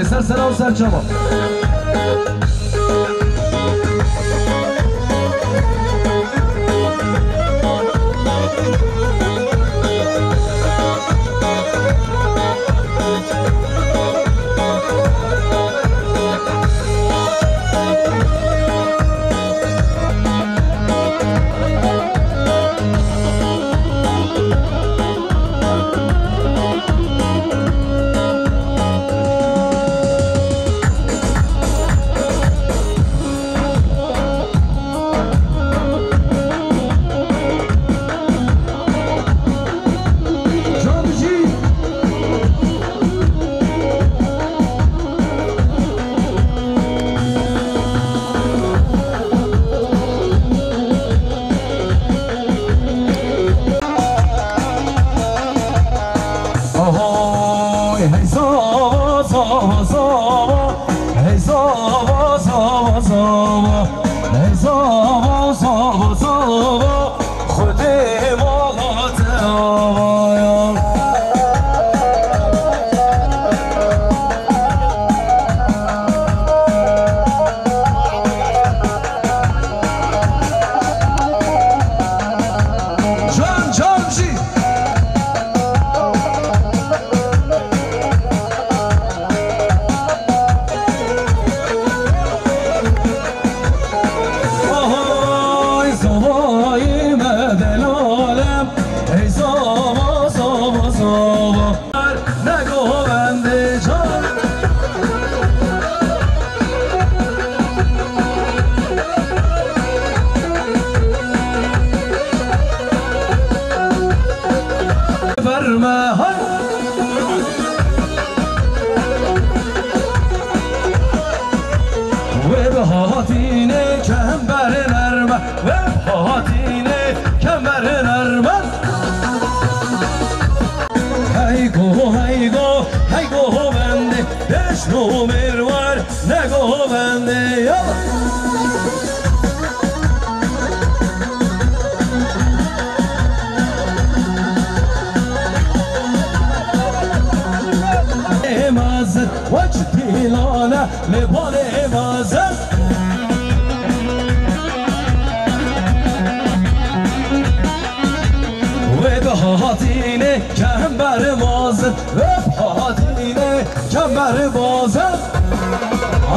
سر سلام سر چما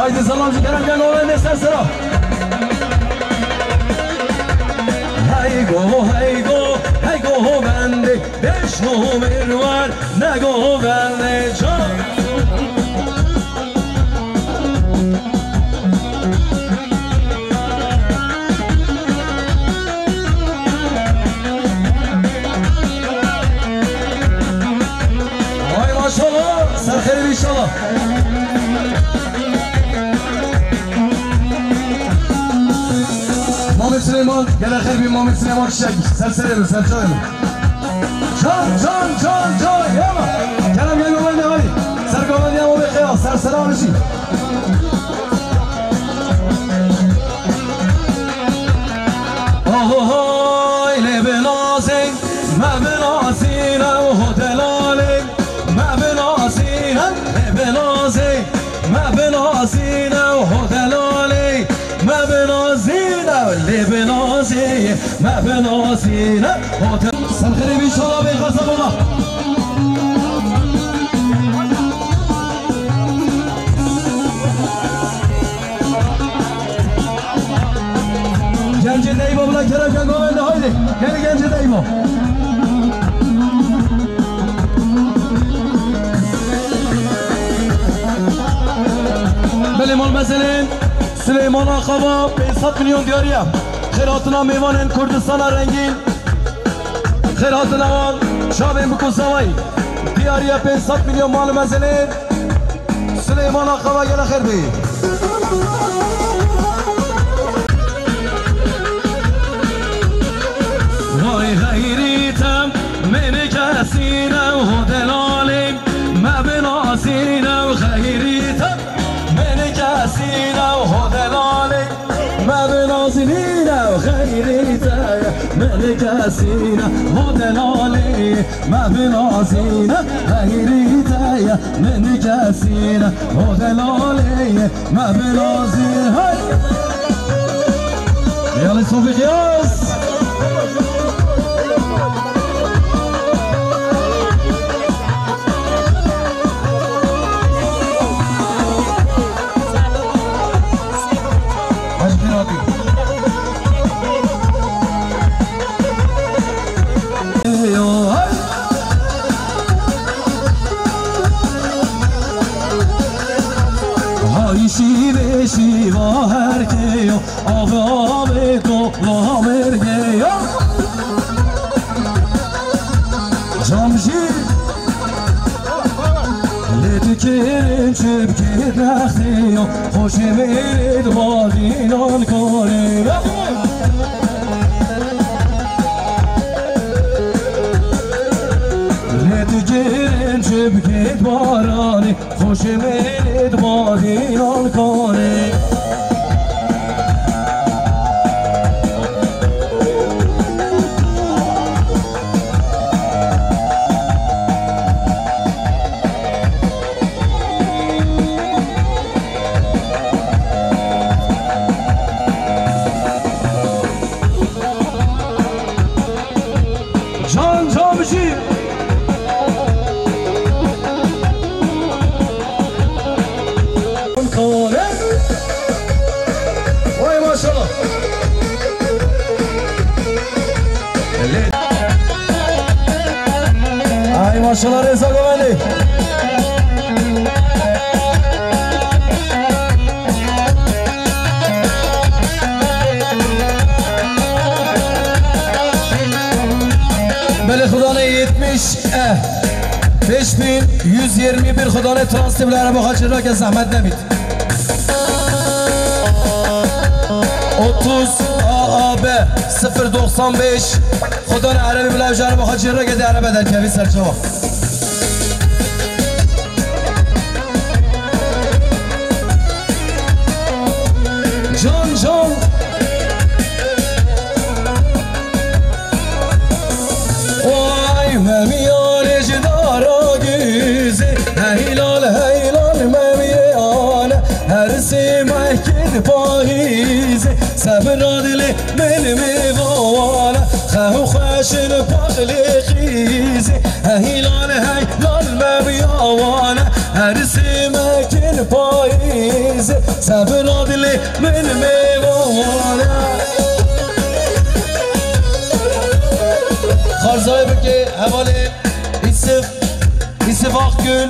haydi salamcı Kerem gel olayın eser sıra hey go bende 5 numara var ne go bende can vay maşallah serkerim inşallah Muhammed Süleyman, gel akıl bir Muhammed Süleyman çiçek, serserim, serçayım. Can, yama. Kerem gel babayla hadi. Serkavan yama bir kıyas, serselam işi. Oh, ile benazin, ma benazine, hotelale, ma benazine, benazin, ma benazine, hotelale, ma benazine. لبنازي ما بنازينا سنخري بيشالا بيغزبنا Genci Deybo bula Kerem Can Govel'de haydi gel Genci Deybo Belimol meselin Süleyman Akaba 500 milyon diyorya Khairatına meyvanen Kürdistan'a rengin Khairatına var Şabin bu kusavay Diyarya 500 milyon malı meselin Süleyman Akaba gel akır bey Vay gayritem meni kesine o delalim Ma benasine o gayritem meni kesine o delalim Ma benasine o gayritem meni kesine o delalim دلالی ما بنازینه غیری تایه من کسینه او دلالی ما بنازینه یالی صوفی خیاس شیوه شیوا هر که آقا به تو لامرگه جامجی لیت کرن چپ که رختی خوش میرد بالینان کنه لیت کرن چپ که بارانی خوش میرد بالینان کنه جان جامجی وای ماشاءالله ای ماشاءالله رضا گوندی بله خدانه 5121 خدانه ترانسیبلره با خاچر را که زحمت نمید 30 آب 095 خدانه عربی بلای جاره با خاچر را که ده عربه در کوی سرچوا جان جان ممیان جدارا گیزه هیلال هیلال ممیان هر سی محکد پاییزه سبر دل من میوانه خو خشن پاقل خیزه هیلال هیلال ممیان هر سی محکد پاییزه سبر دل من میوانه خارزای بکه حواله ایسف آخگل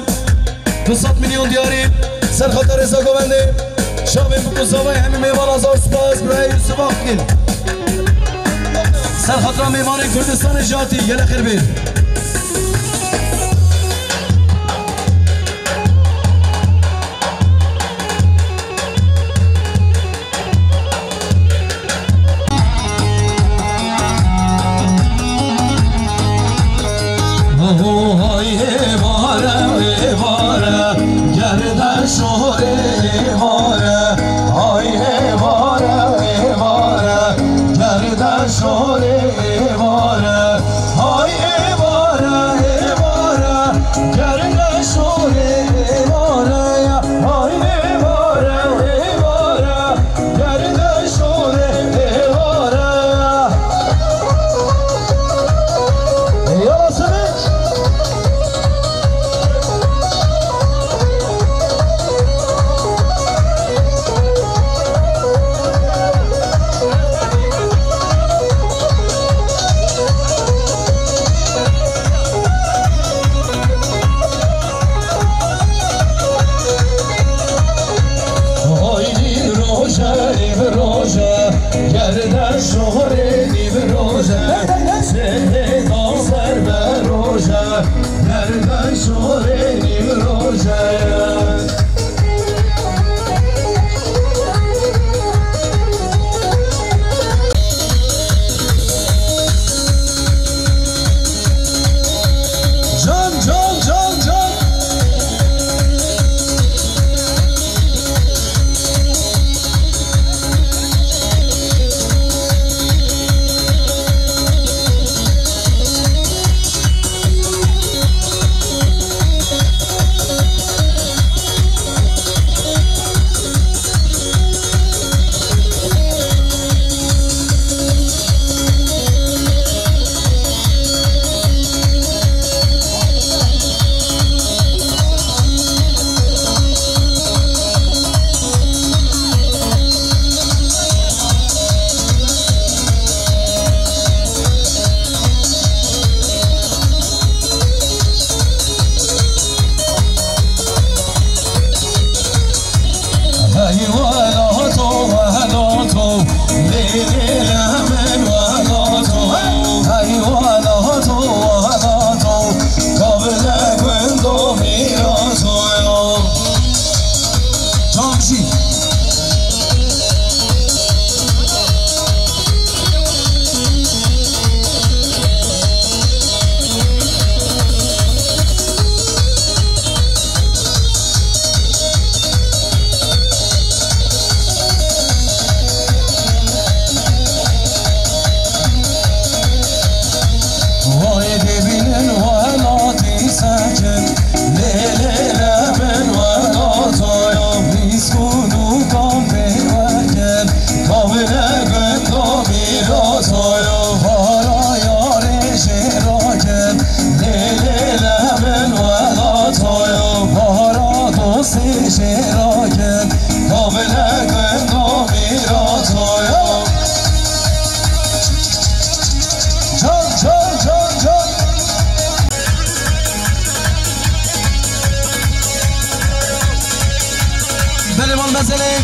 200 میلیون دیاریم سر خاطر رضا گوونده شابه بکوزاوی همین میوان هزار سپاس برای یوسف آخگل سر خاطر میوان کردستان جاتی یه نخیر بیر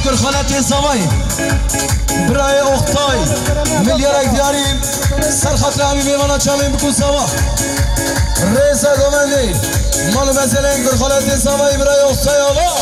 کرخانت سوای برای اختای میلیارد دیاریم سرخط همی میوانا چامین بکن سوا رئیس گمندی مال مثلا کرخانت سوای برای اختای آقا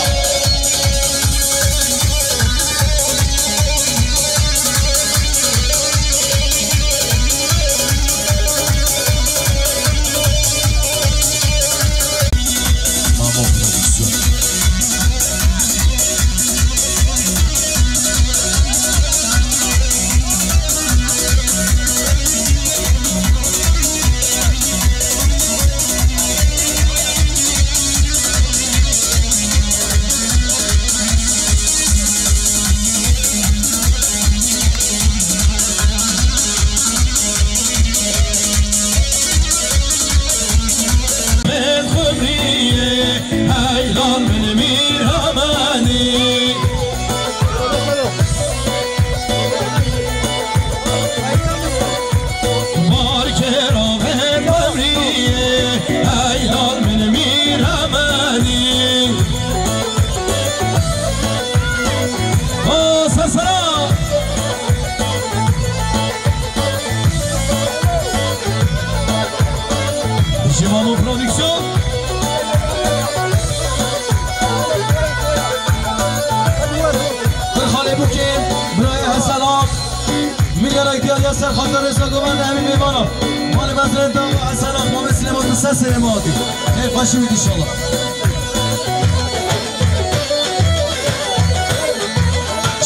سر خاطر رسا گوند همین میمانا مال بزر دام و حسنات ما مثل ما دسته سیماتی خیلی خوشی بید انشالله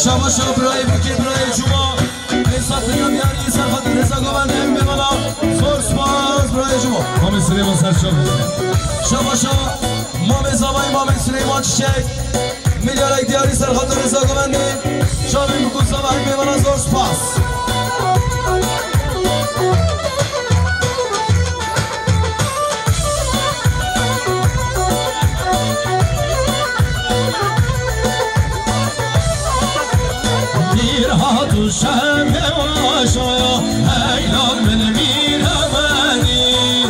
شما شما برای بکی برای جمعه حسات میام یاری سر خاطر رسا گوند همین میمانا سور سپاس برای جمعه ما مثل ما سر شما شما ما مزامای ما مثل ما چیچک میلیارد دیاری سر خاطر رسا گوند شما بکن سوا همین میمانا سور سپاس تو شمع آشایا ایلان من میرمانی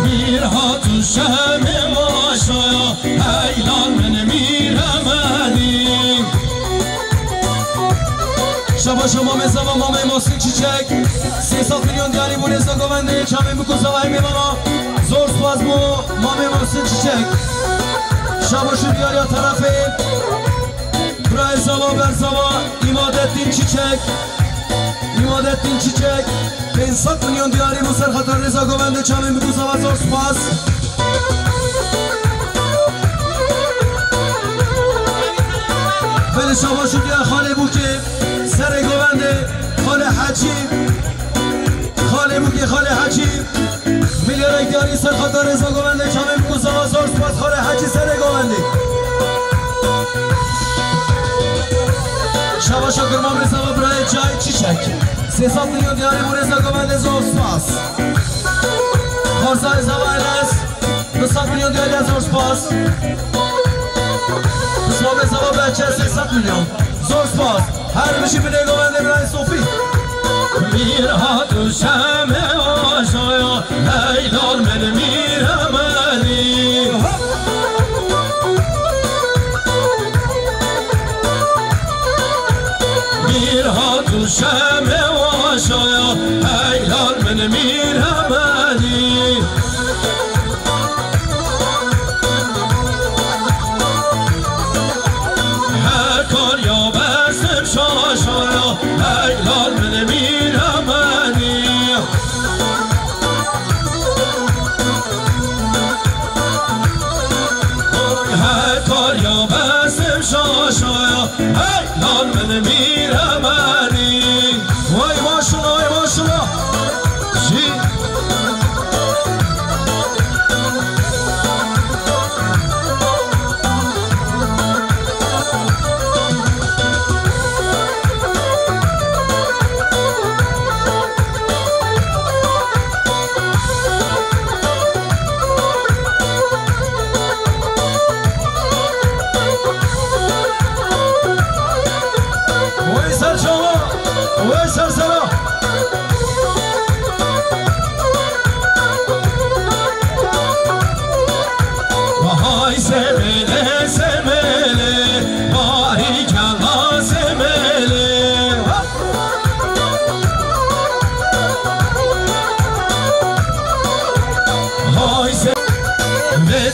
میرها تو شمع آشایا ایلان من میرمانی شما شما مزاما مامه ماسین چیچک 300 میلیون دیاری بونه ازا گونده چامه بکن سوای میمانا زور سپاس بو مامه ماسین چیچک شما شو دیاری ها طرفه برای زوا بر زوا ایمادتین چیچک ایمادتین چیچک 500 میلیون دیاری بو سر خاطر رضا گونده چامه بکن سوا زور سپاس بله شما شو دیار خاله بو که سر گونده خاله حجیم خاله بو که خاله حجیم میلیارد دیاری سر خاطر رضا گونده چامه بکن سوا زور سپاس خاله حجی سر گونده شما شکر مام رضا برای جای چیچک 300 میلیون دیاری بو رضا گونده زور سپاس خارزای زوایل است 200 میلیون دیاری زور سپاس مام رضا بچه 300 میلیون زور سپاس هر میشی بینه گونده برای صوفی میرها تو شمع آشایا ایلان من میرمانی میرها تو شمع آشایا ایلان من میرمانی هر کار یا بستم شاشایا ایلان من میرمانی هر کار یا بستم شاشایا ایلان من میرمانی وای ماشالله وای ماشالله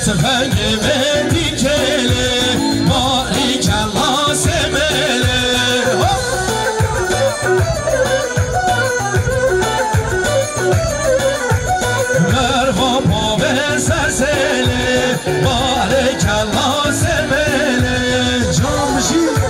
سفنگ بدی کله باری کلا سمله مرغا پا به سرسله باری کلا سمله جان بشی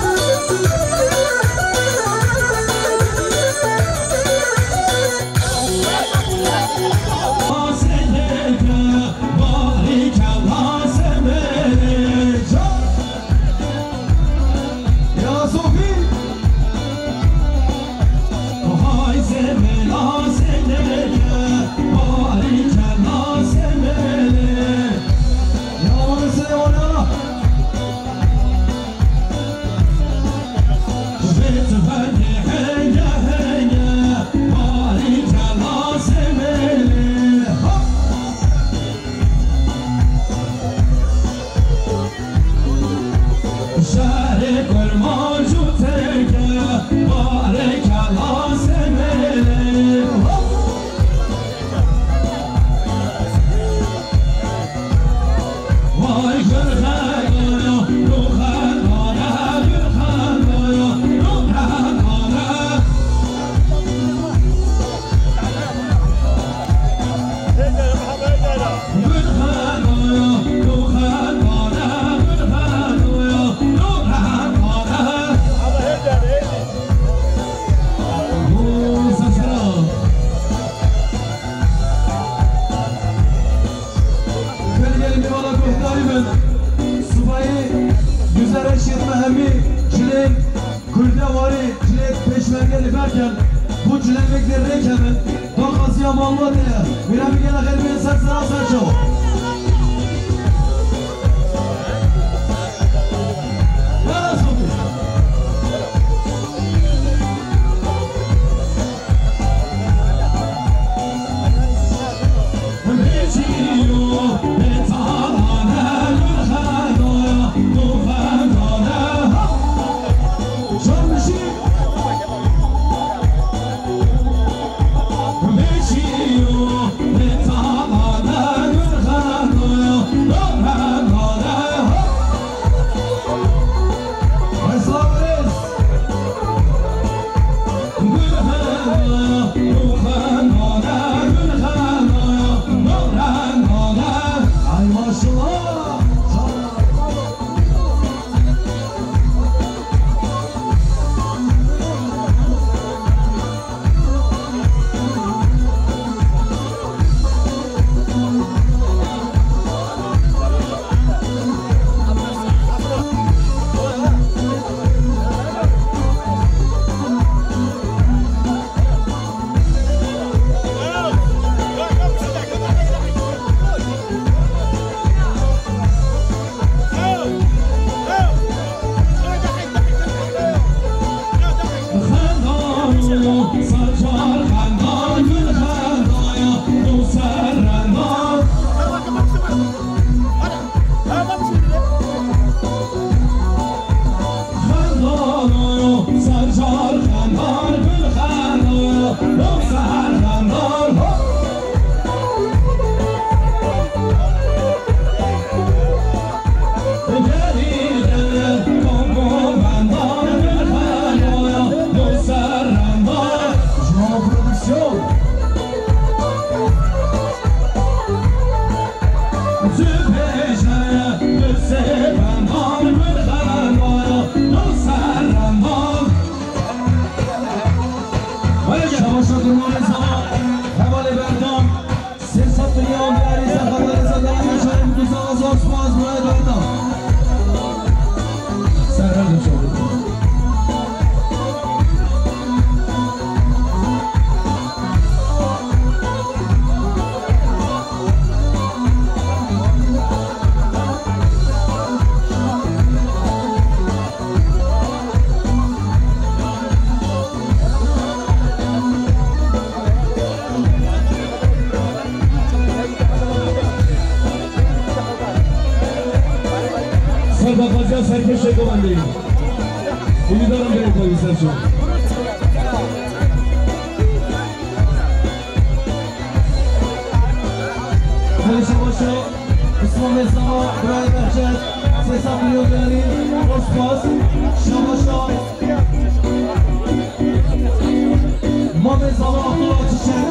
bu cülembekleri kemin Dokazıya malvat ya Mirami gene kalbine saksana saço Serkeş rekomendeyim. Umidarım benim tabii Serkeş. Kılıç Savaşı, İslam Esnafı 300 milyon değeri Ospas Şabaşa Mame Zava Abdullah Çiçek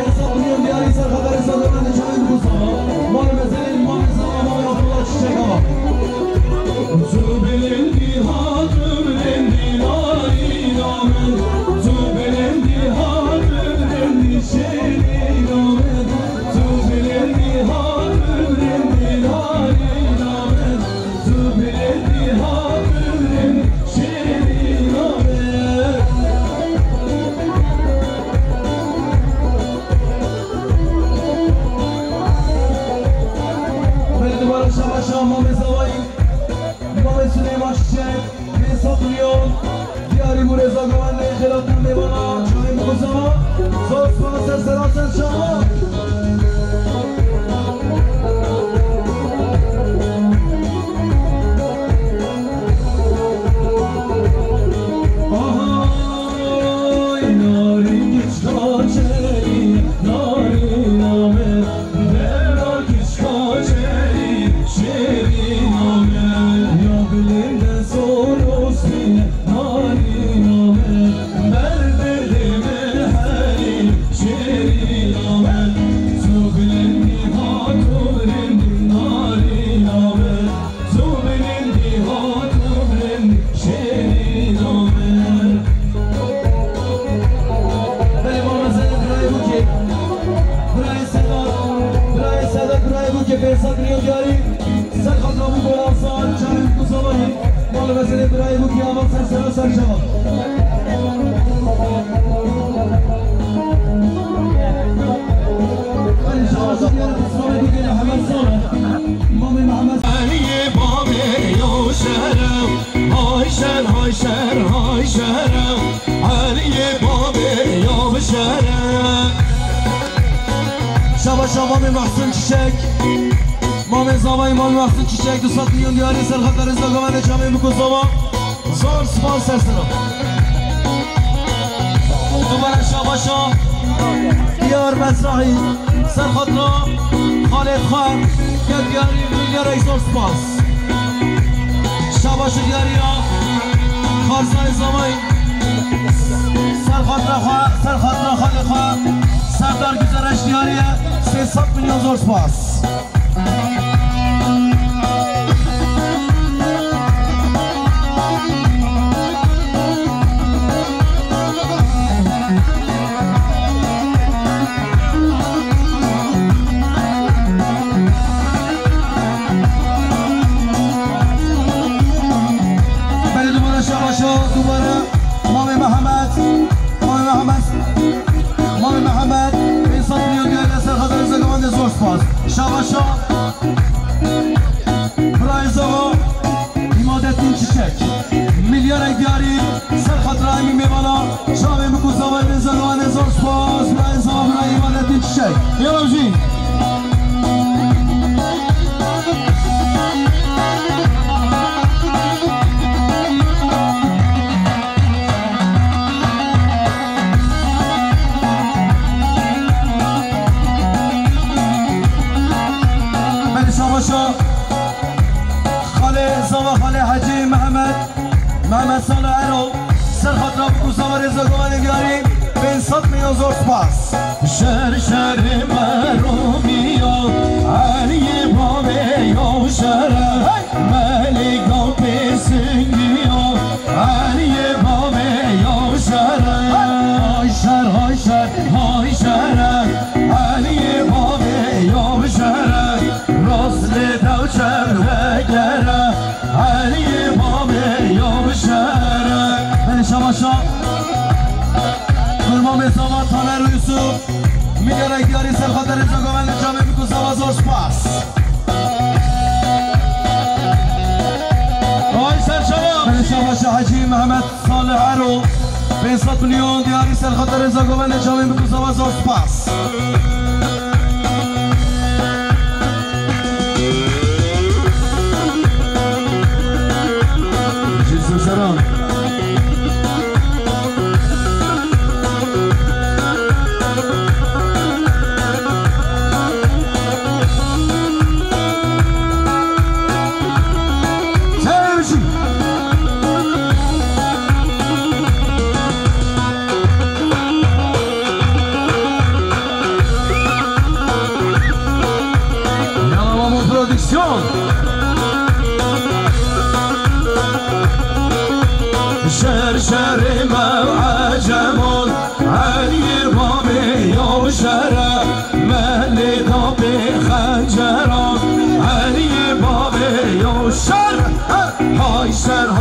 500 milyon değeri Serhat Arisa Dömen'de Çayın Kusama Mame Mezelin Mame Zava Mame Abdullah Çiçek ama Tübelendi ha tübelendi nari namen Tübelendi ha tübelendi şeri namen Tübelendi ha tübelendi nari namen Tübelendi ha tübelendi şeri namen Beni duvara şabaşa Mame Zavayı Mame Süleyman Çiçek 500 milyon Diyari Mureza Güvenli Xelatın Meyvana Çayın Kuzama Zor Sponsor Serasen Şahı Ahay Nari güç kaçeri Nari namen Devrar güç kaçeri Şeri namen Ya bilimden sorusine Nari namen Berdelime heri Şeri namen Zubilendi haturendi Nari namen Zubilendi haturendi Şeri namen Benim olmasaydı burayı bu ki Burayı Sedat burayı bu ki 500 milyon diyari Sen kadramı boğazsan Çayın kuzamayı Malı mesele burayı bu ki Aman sen sana sen cevap Ben şahsım yarı kısmı bu gene hemen sonra Mami Mehmet Aliye babe yo şerem Hayşer hayşer hayşerem Aliye babe yo şerem Şabaşa Mami Mahsun Çiçek Mami Zavay Mami Mahsun Çiçek 200 milyon diyari Serhat Arisa Güvenli Çayın Kusama Zor sponsor sıra Dubara Şabaşa Diyar Mesrahi Serhat'la Khaled Khan Gel diyari milyar zor spons Şabaşa diyari ya Karsay Zavay Serhat'la Khaled Khan Serdar Güzereş diyariye 300 milyon zor spons Beni duvara şabaşa duvara Mami Mehmet Mami Mehmet 500 milyon diyariye Serhat Arisa Güvenli zor spons Şabaşa Brayzova İmadettin Çiçek Milyar diyari Serhat Rahimi Meyvana Şahin Kuzama Arisa Güvenli zor spons Brayzova İmadettin Çiçek Yalavcı Şabaşa Khale Zava Khale Hacı Mehmet Salih Erol Serhat Rabbı Kuzama Reza Güvenli diyari 500 milyon zor spons Şer şer merumiyo Aliye babe yo şerem Melik o pesin diyor Aliye babe yo şerem Hayşer hayşer hayşerem Aliye babe yo şerem Rosli devçer ve gere Aliye babe yo şerem Beni Şabaşa Kurma Mesava Taner Yusuf Milyar diyari Serhat Arisa Güvenli Çayın Kusama zor spons Hayşer şabab Beni Şabaşa Hacı Mehmet Salih Erol 500 milyon diyari Serhat Arisa Güvenli Çayın Kusama zor spons Jesus Selam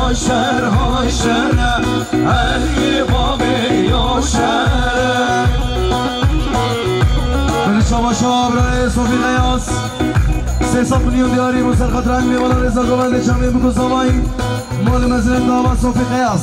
هاشر هاشر علی باب یاشر بله شما برای صوفی قیاس 300 میلیون دیاری موسر خاطر رنگ میوانان رضا گوونده چمه بکو زمایی مال مزرم داوا صوفی قیاس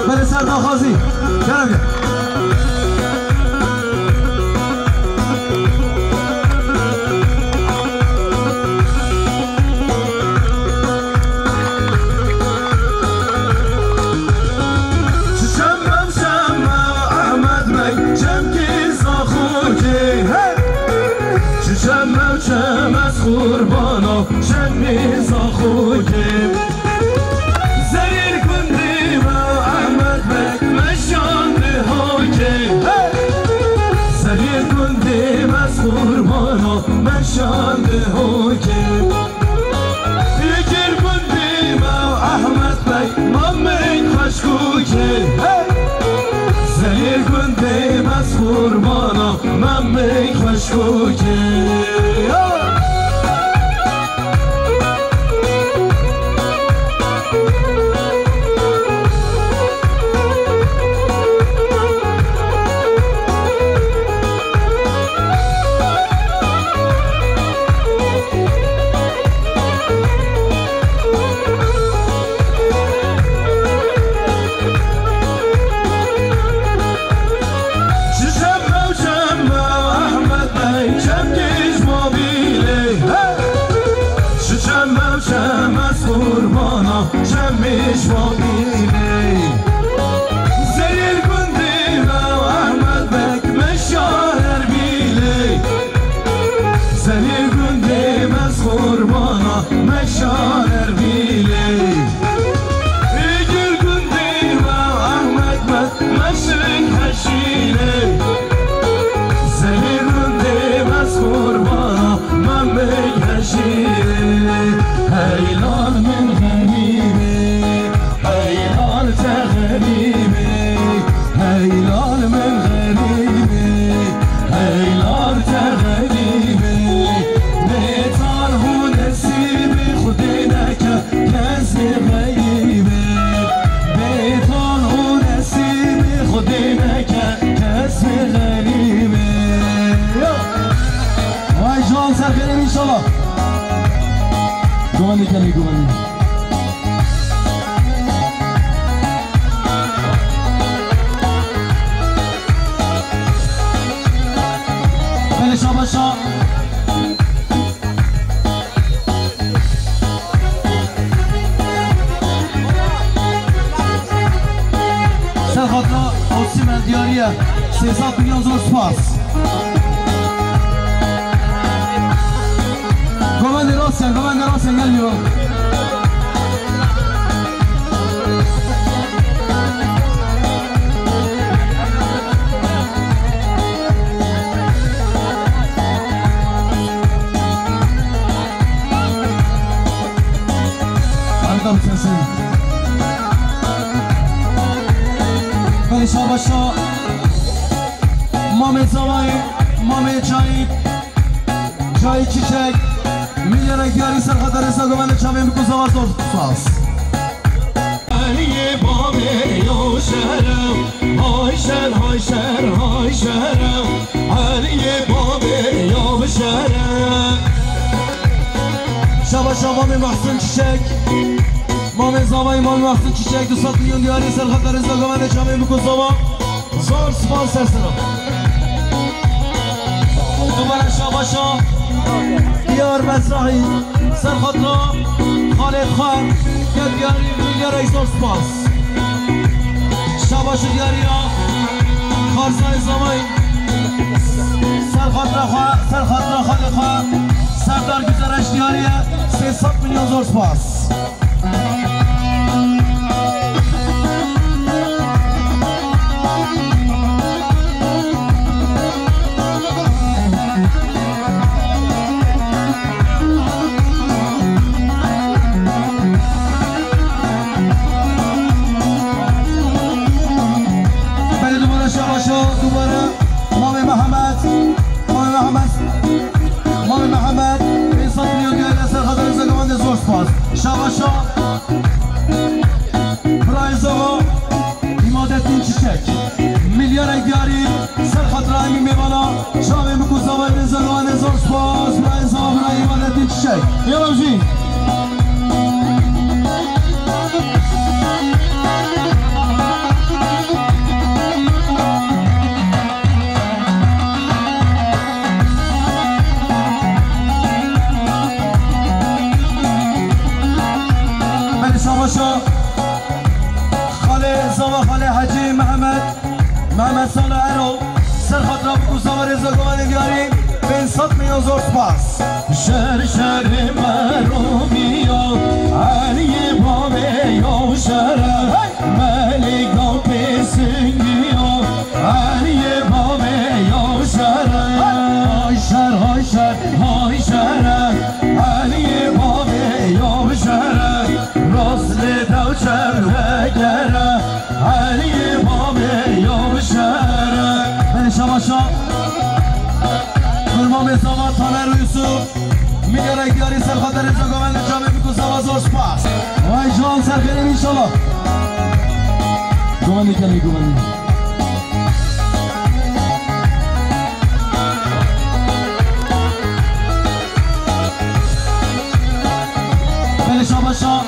بله سردار خازی کنم بیا قربانا شمی زاخوکیم زریر کندیم احمد بک مشانده هاکیم زریر کندیم از قربانا مشانده هاکیم فکر کندیم احمد بک مامین خشکوکیم زریر کندیم از قربانا مامین خشکوکیم شمش وابیلی زلیل کندیم احمد بک مشاهر بیلی زلیل کندیم از قربانا مشاهر بیلی ایگل کندیم احمد بک مشرق حشیلی زلیل کندیم از قربانا من بک حشیلی هیلان من هیلال من غریبی هیلال تغریبی بیتان هو نصیبی خودی نکه کسی غیبی بیتان هو نصیبی خودی نکه کسی غریبی وای جان سرخیرم انشالله گوانی کنی گوانی شاباشا سرخاطرا حسیم دیاریه 300 میلیون زور سپاس گوند راستن گل میرو بله شاباشا مامه زوای مامه جای چیچک میلیون اگیاری سرخاطر رسا گوند چمه بکو زواز دور ساس علی باب یاشرم های شرم علی باب یاشرم شاباشا مامه محسن چیچک مامه زوای مامه محسن چیچک 200 میلیون دیاری سرخاطر رسا گوند چمه بکو زواز زور سپاس سرسنم دوباره شاباشا دیار مزرعی سرخاطر خالد خان که دیاری میلیار ایزور سپاس شاباشا دیاری ها خارزای زمایی سرخاطر خالد خان سردار گزارش دیاریه 300 میلیون زور سپاس باشا برایزاوا ایمادتین چیچک میلیون دیاری سر خاطر همین میوانا شامه بکوزاوا رزاگوان هزار سپاس برایزاوا برای ایمادتین چیچک یارم جی باشا خاله زاوا خاله حجی محمد صالح ارو سر خاطر بکوزاوا رزاگوان دیاری 500 میلیون زور سپاس شر مرومیا علی بابه یا شر ملیکا پیسنگیا علی بابه یا شر های شر علی بابه یا شر رسل دو شر وگره علی بابه یا شر بنشا باشا گلمان زاوا تانر و یوسف میلیون دیاری سر خاطر رزاگوان جامعه بکوزاوا زور سپاس وای جان سر خیریم انشالله گوانی کنی گوانی بنشا باشا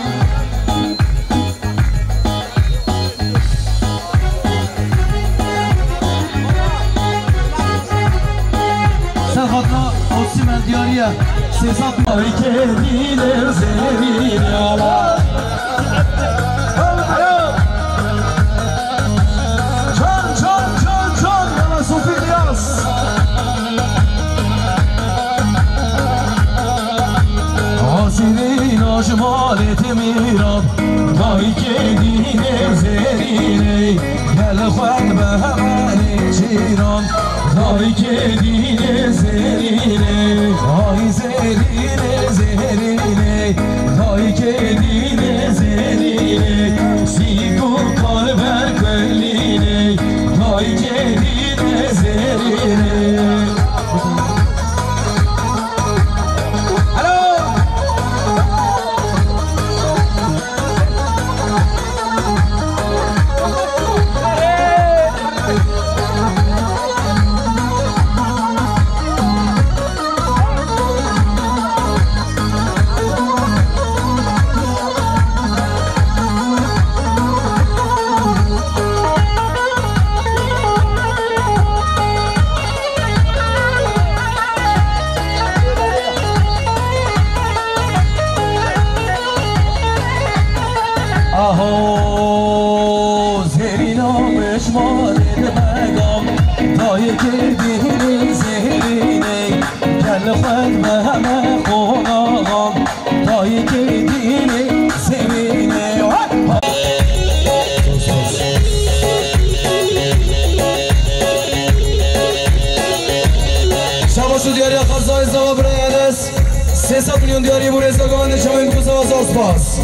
سر خاطر حسی من دیاریه 300 Ay kendine zemin yala Can yana Sofi Diyas Asirin aşmaleti mirab Ay kendine zemin Gel xwed be hemani çiran Ay kendine zemin Ay zerine Ay kendine zerine Sigur kalber kelline Ay kendine zerine آهو زهرینا بشمال مگام تای کردین زهرینه کل خود به همه خوناغام تای کردین زهرینه شباشو دیاری خرزای زوا برای انس 300 میلیون دیاری بور رزاگوان شامل بکوزاوا زور سپاس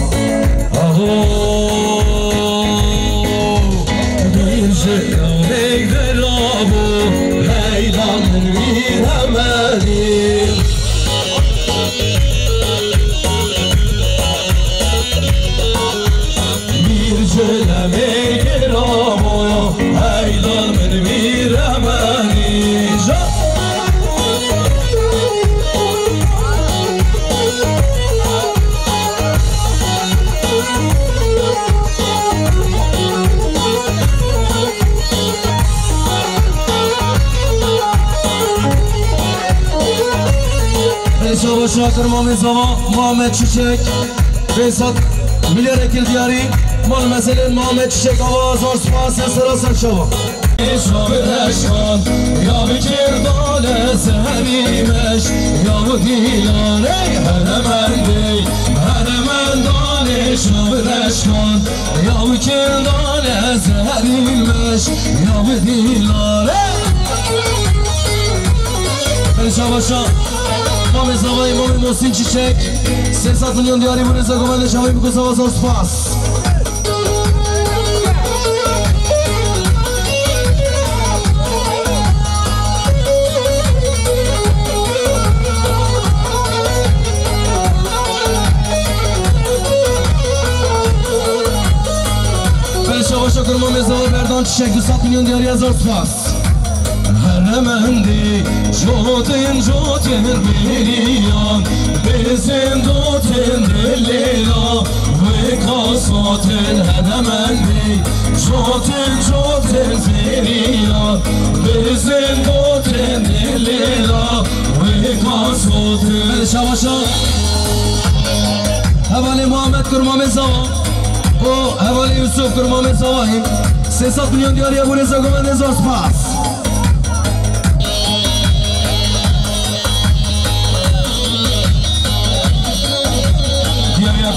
Bir şey ver abu Heylanın bir hemenim Bir celemek ver abu Heylanın bir hemenim شاکر مامی زوا محمد چیچک 500 میلیون اکل دیاری مال مثلا محمد چیچک آواز اور سپاس سراسر شما Şabeşkan ya bikirdane sevimeş ya bu dilane hemen dey hemen dane şabeşkan ya bikirdane sevimeş ya bu dilane Şabaşa Mami Zavay Mami Muhsin Çiçek 300 milyon diyari bu Rezagovan'da Şahay Bukuzava zor spas kurma mezava Berdan Çiçek 200 milyon diğer yazar spas Heremendi Jotin jotin biriyan Bizim dotin delira Ve kasatin heremendi Jotin jotin biriyan Bizim dotin delira Ve kasatin Hadi şavaşa Hevali Muhammed kurma mezava O Hevali Yusuf kurma mezavayim 300 milyon diğer ya bu reza gomen yazar spas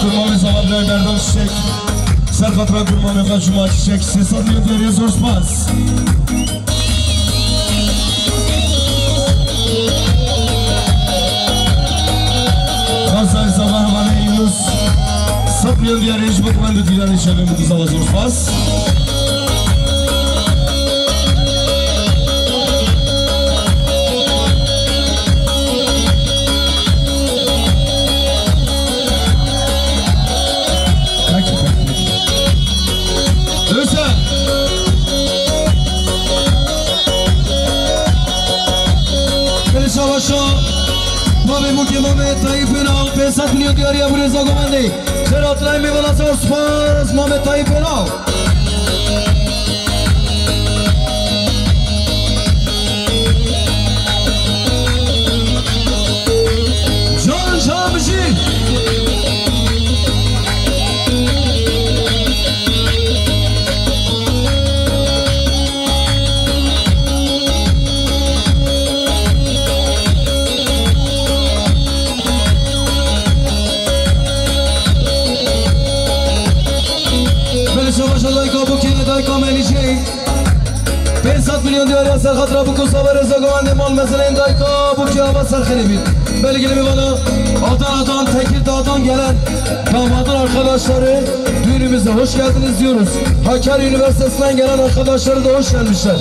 Kurmamı zavablar Berdan Çiçek Serkatra kurmamı kaçıma Çiçek 300 milyon diğer yazar spas Kazay sabah bana Yunus 100 milyon diğer iş bakmandı diğer işe bu zavazor spas Babi muke Mehmet Tayyip Ünal 500 milyon diğer ya bu reza gomendi Kıratlayı meyvana zor spas Mehmet Tayyip Ünal Can Şamcı Dayka Melişey 500 milyon diyor ya Serkatra bu kusava reza gomendi mal meseleyin Dayka bu ki hava serkeli bit Belgili mi bana Adana'dan Tekirdağ'dan gelen damadın arkadaşları düğünümüze hoş geldiniz diyoruz Hakkari Üniversitesi'nden gelen arkadaşları da hoş gelmişler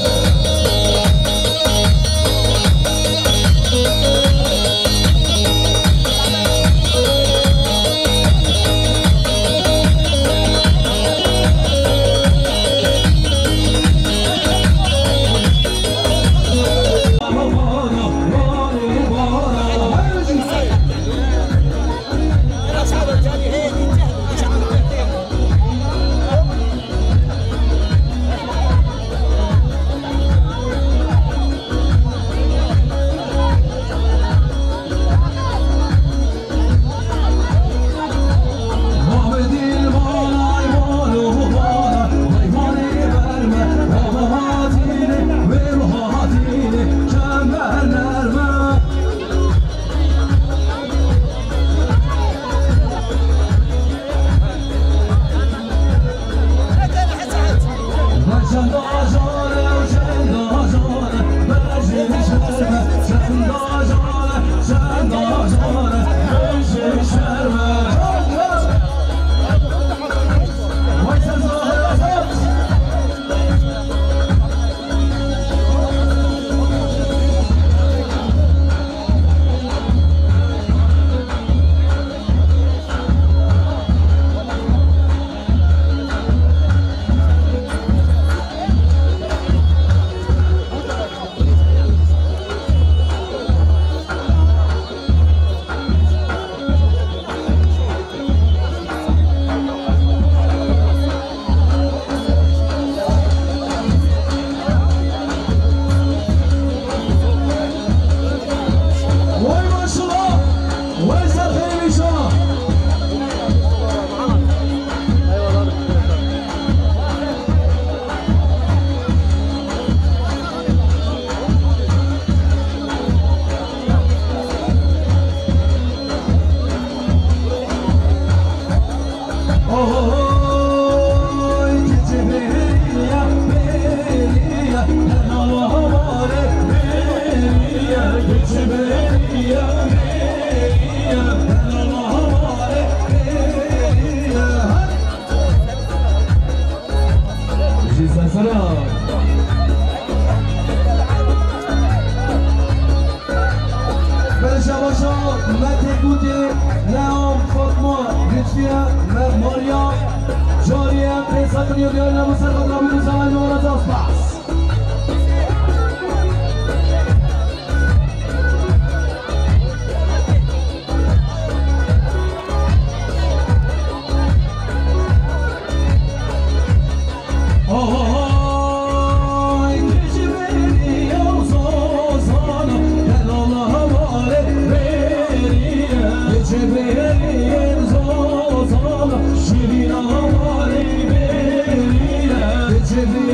Maria, Joria, Pesa, Trio, Diana, Musar, جدی